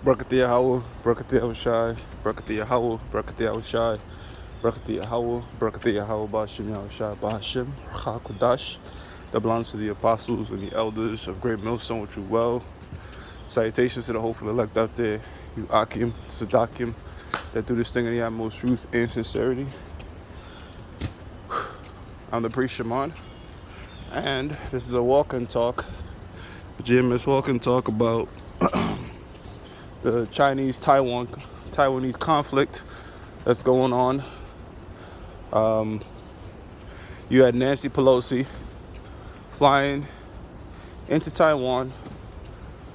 Brakati Yahweh, Brakati Yahushai, Brakati Yahweh, Brakati Yahushai, Brakati Yahweh, Brakati Yahweh, Bashim Yahushai, Bashim, Chakudash, that belongs to the apostles and the elders of Great Millstone, which you well. Salutations to the hopeful elect out there, you Akim, Sadakim, that do this thing in the utmost truth and sincerity. I'm the priest Shaman, and this is a walk and talk, GMS walk and talk about the Taiwanese conflict that's going on. You had Nancy Pelosi flying into Taiwan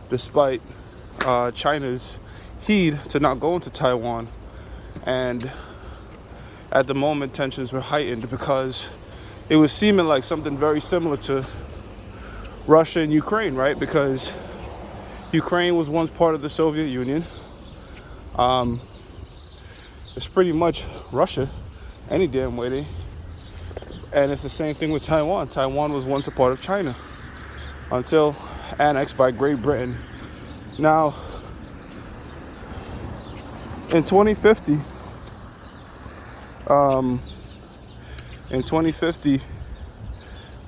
despite China's heed to not go into Taiwan. And at the moment, tensions were heightened because it was seeming like something very similar to Russia and Ukraine, right? Because Ukraine was once part of the Soviet Union. It's pretty much Russia any damn way. And it's the same thing with Taiwan. Taiwan was once a part of China until annexed by Great Britain. Now, in 2050,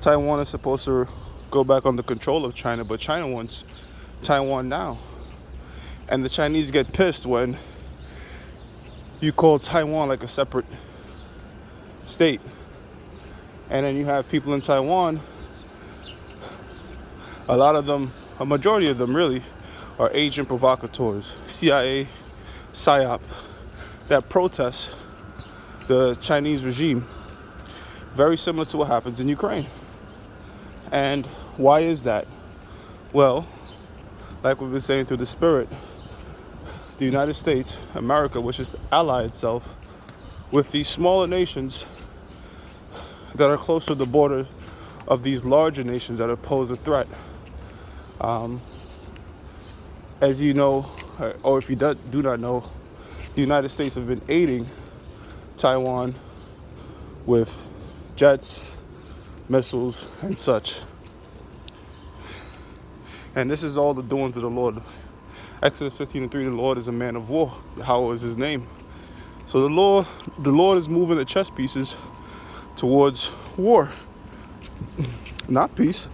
Taiwan is supposed to go back under control of China, but China wants Taiwan now. And the Chinese get pissed when you call Taiwan like a separate state. And then you have people in Taiwan, a lot of them, a majority of them really, are agent provocateurs, CIA, PSYOP, that protest the Chinese regime. Very similar to what happens in Ukraine. And why is that? Well, like we've been saying through the spirit, the United States, America, wishes to ally itself with these smaller nations that are close to the border of these larger nations that pose a threat. As you know, or if you do not know, the United States have been aiding Taiwan with jets, missiles, and such. And this is all the doings of the Lord. Exodus 15:3, the Lord is a man of war. Yahweh is his name. So the Lord is moving the chess pieces towards war, not peace,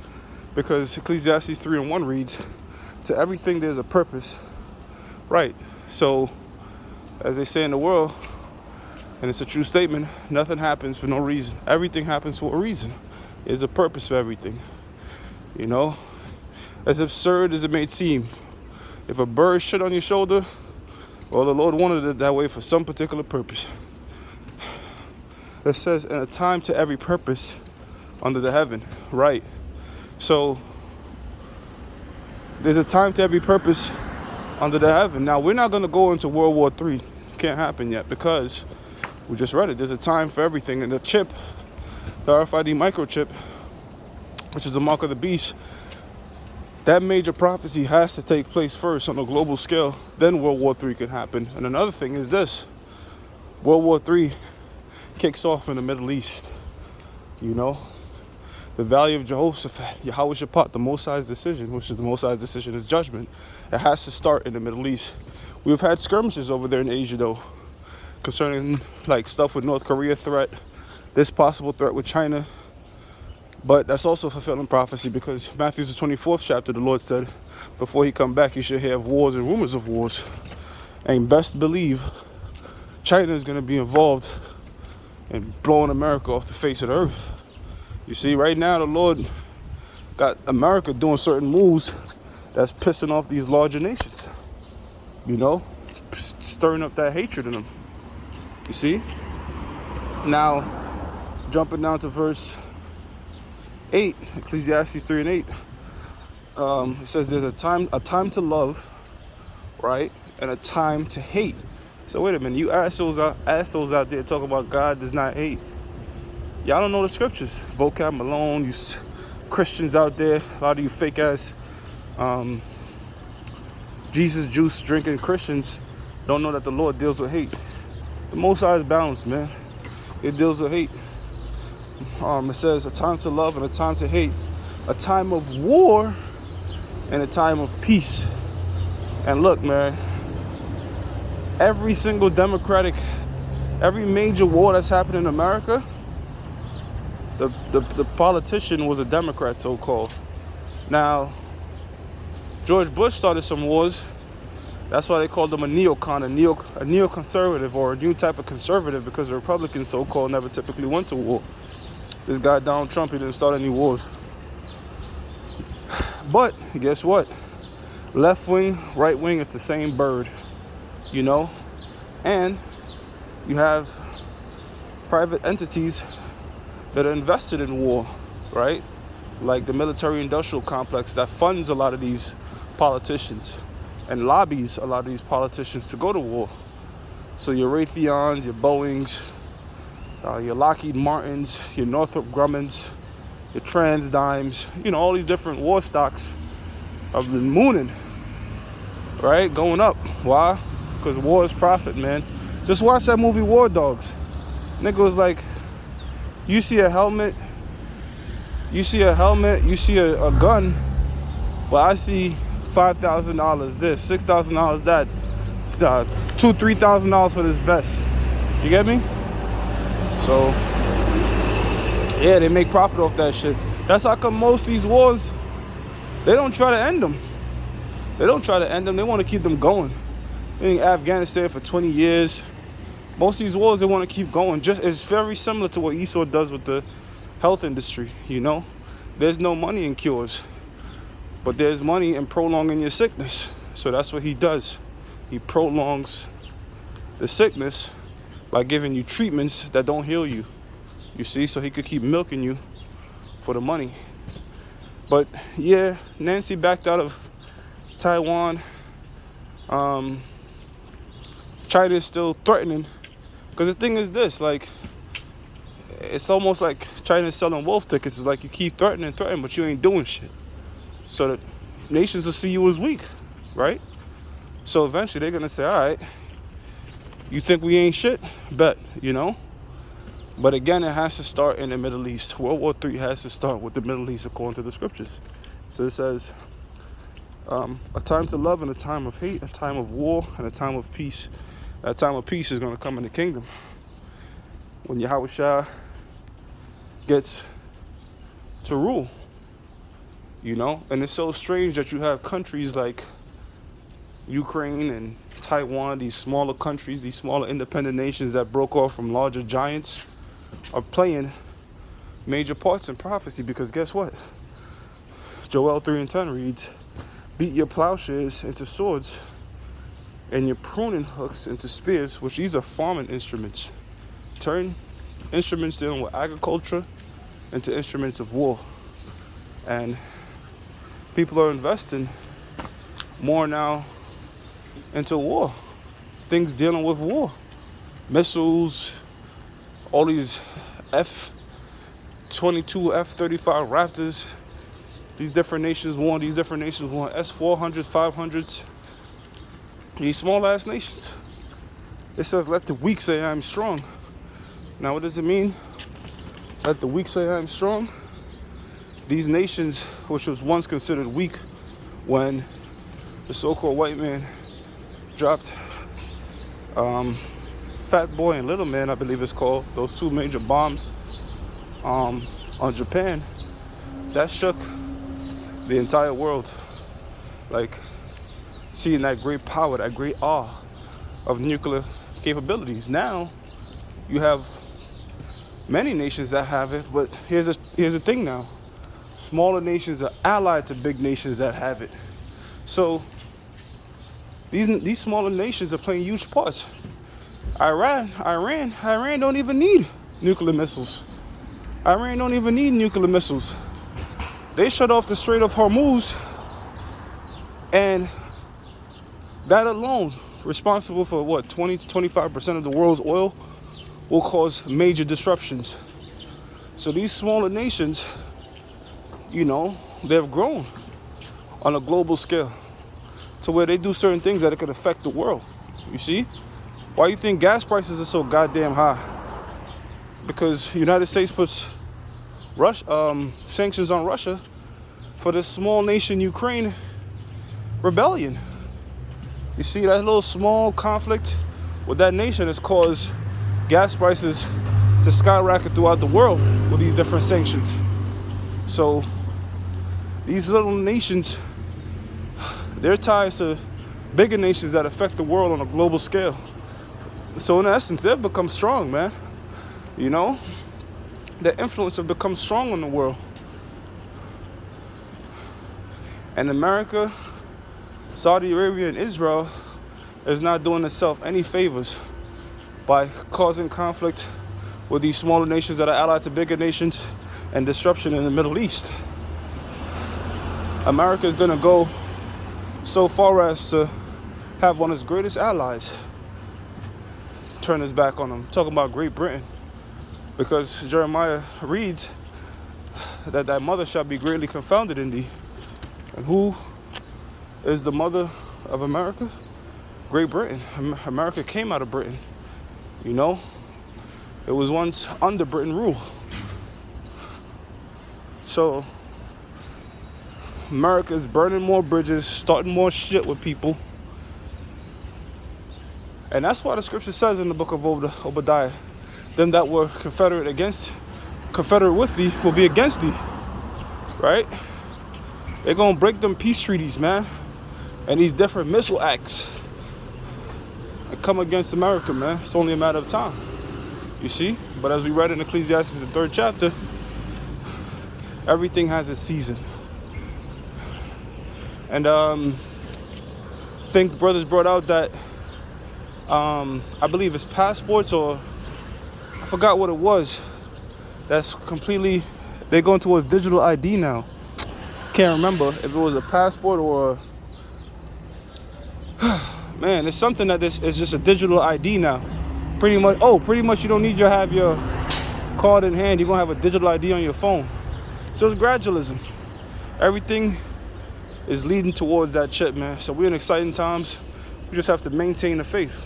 because Ecclesiastes 3:1 reads, to everything there's a purpose. Right. So, as they say in the world, and it's a true statement, nothing happens for no reason. Everything happens for a reason. There's a purpose for everything. You know, as absurd as it may seem, if a bird shit on your shoulder, well, the Lord wanted it that way for some particular purpose. It says, in a time to every purpose under the heaven. Right. So, there's a time to every purpose under the heaven. Now, we're not going to go into World War III. Can't happen yet because we just read it. There's a time for everything. And the chip, the RFID microchip, which is the mark of the beast, that major prophecy has to take place first on a global scale. Then World War III can happen. And another thing is this. World War III kicks off in the Middle East. You know, the Valley of Jehoshaphat, Yahweh Shaphat, the Most High's decision, which is the Most High's decision is judgment. It has to start in the Middle East. We've had skirmishes over there in Asia, though, concerning like stuff with North Korea threat, this possible threat with China. But that's also fulfilling prophecy because Matthew's the 24th chapter, the Lord said, before he come back, you should hear of wars and rumors of wars. And best believe China is going to be involved in blowing America off the face of the earth. You see, right now the Lord got America doing certain moves that's pissing off these larger nations. You know, stirring up that hatred in them. You see? Now, jumping down to verse 8, Ecclesiastes 3:8. It says there's a time to love, right? And a time to hate. So wait a minute, you assholes out there talking about God does not hate. Y'all don't know the scriptures. Vocab Malone, you Christians out there, a lot of you fake ass Jesus juice drinking Christians don't know that the Lord deals with hate. The Most High is balanced, man. It deals with hate. It says a time to love and a time to hate, a time of war and a time of peace. And look, man, every single every major war that's happened in America, the politician was a Democrat, so-called. Now, George Bush started some wars. That's why they called him a neocon, a neoconservative, or a new type of conservative, because the Republicans, so-called, never typically went to war. This guy, Donald Trump, he didn't start any wars. But guess what? Left wing, right wing, it's the same bird, you know? And you have private entities that are invested in war, right? Like the military-industrial complex that funds a lot of these politicians and lobbies a lot of these politicians to go to war. So your Raytheons, your Boeings, your Lockheed Martins, your Northrop Grummons, your Transdimes, you know, all these different war stocks have been mooning, right? Going up. Why? Because war is profit, man. Just watch that movie War Dogs. Nigga was like, you see a helmet, you see a gun, well, I see $5,000 this, $6,000 that, $2,000, $3,000 for this vest. You get me? So, yeah, they make profit off that shit. That's how come most of these wars, they don't try to end them. They don't try to end them. They want to keep them going. In Afghanistan for 20 years. Most of these wars, they want to keep going. It's very similar to what Esau does with the health industry, you know? There's no money in cures, but there's money in prolonging your sickness. So that's what he does. He prolongs the sickness by giving you treatments that don't heal you. You see? So he could keep milking you for the money. But yeah, Nancy backed out of Taiwan. China is still threatening. Because the thing is this, like, it's almost like China's selling wolf tickets. It's like you keep threatening, but you ain't doing shit. So that nations will see you as weak, right? So eventually they're going to say, all right, you think we ain't shit? Bet, you know? But again, it has to start in the Middle East. World War III has to start with the Middle East according to the scriptures. So it says, a time to love and a time of hate, a time of war and a time of peace. That time of peace is going to come in the kingdom. When Yahushua gets to rule, you know? And it's so strange that you have countries like Ukraine and Taiwan, these smaller countries, these smaller independent nations that broke off from larger giants, are playing major parts in prophecy. Because guess what? Joel 3:10 reads, beat your plowshares into swords and your pruning hooks into spears, which these are farming instruments. Turn instruments dealing with agriculture into instruments of war. And people are investing more now into war. Things dealing with war. Missiles, all these F-22, F-35 Raptors. These different nations want S-400s, 500s. These small ass nations. It says, let the weak say I'm strong. Now what does it mean? Let the weak say I'm strong. These nations, which was once considered weak when the so-called white man dropped Fat Boy and Little Man, I believe it's called, those two major bombs on Japan, that shook the entire world. Like, seeing that great power, that great awe of nuclear capabilities. Now, you have many nations that have it, but here's the thing now. Smaller nations are allied to big nations that have it. So, these smaller nations are playing huge parts. Iran don't even need nuclear missiles. Iran don't even need nuclear missiles. They shut off the Strait of Hormuz, and that alone, responsible for what, 20 to 25% of the world's oil, will cause major disruptions. So these smaller nations, you know, they've grown on a global scale to where they do certain things that it could affect the world. You see? Why do you think gas prices are so goddamn high? Because the United States puts sanctions on Russia for this small nation Ukraine rebellion. You see, that little small conflict Well, that nation has caused gas prices to skyrocket throughout the world with these different sanctions. So these little nations, they're tied to bigger nations that affect the world on a global scale. So in essence, they've become strong, man. You know, their influence have become strong in the world. And America, Saudi Arabia, and Israel is not doing itself any favors by causing conflict with these smaller nations that are allied to bigger nations and disruption in the Middle East. America is going to go so far as to have one of its greatest allies turn his back on them. Talking about Great Britain. Because Jeremiah reads that thy mother shall be greatly confounded in thee. And who is the mother of America? Great Britain. America came out of Britain. You know, it was once under Britain rule. So America is burning more bridges, starting more shit with people. And that's why the scripture says in the book of Obadiah, them that were confederate with thee will be against thee. Right? They're going to break them peace treaties, man. And these different missile acts and come against America, man. It's only a matter of time. You see? But as we read in Ecclesiastes, the 3rd chapter, everything has its season. And I think brothers brought out that I believe it's passports, or I forgot what it was. That's completely, they're going towards digital ID now. Can't remember if it was a passport or man, it's something that is just a digital ID now. Pretty much you don't need to have your card in hand. You're going to have a digital ID on your phone. So it's gradualism. Everything is leading towards that chip, man. So we're in exciting times. We just have to maintain the faith.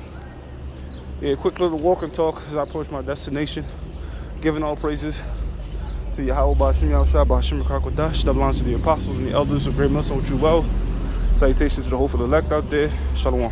Yeah, quick little walk and talk as I approach my destination. Giving all praises to Yahweh Ba'Shem Yahushua Ba'Shem Rakakwadash. Double honors to the apostles and the elders of Great Muslim with you well. Salutations to the whole for the elect out there. Shalom.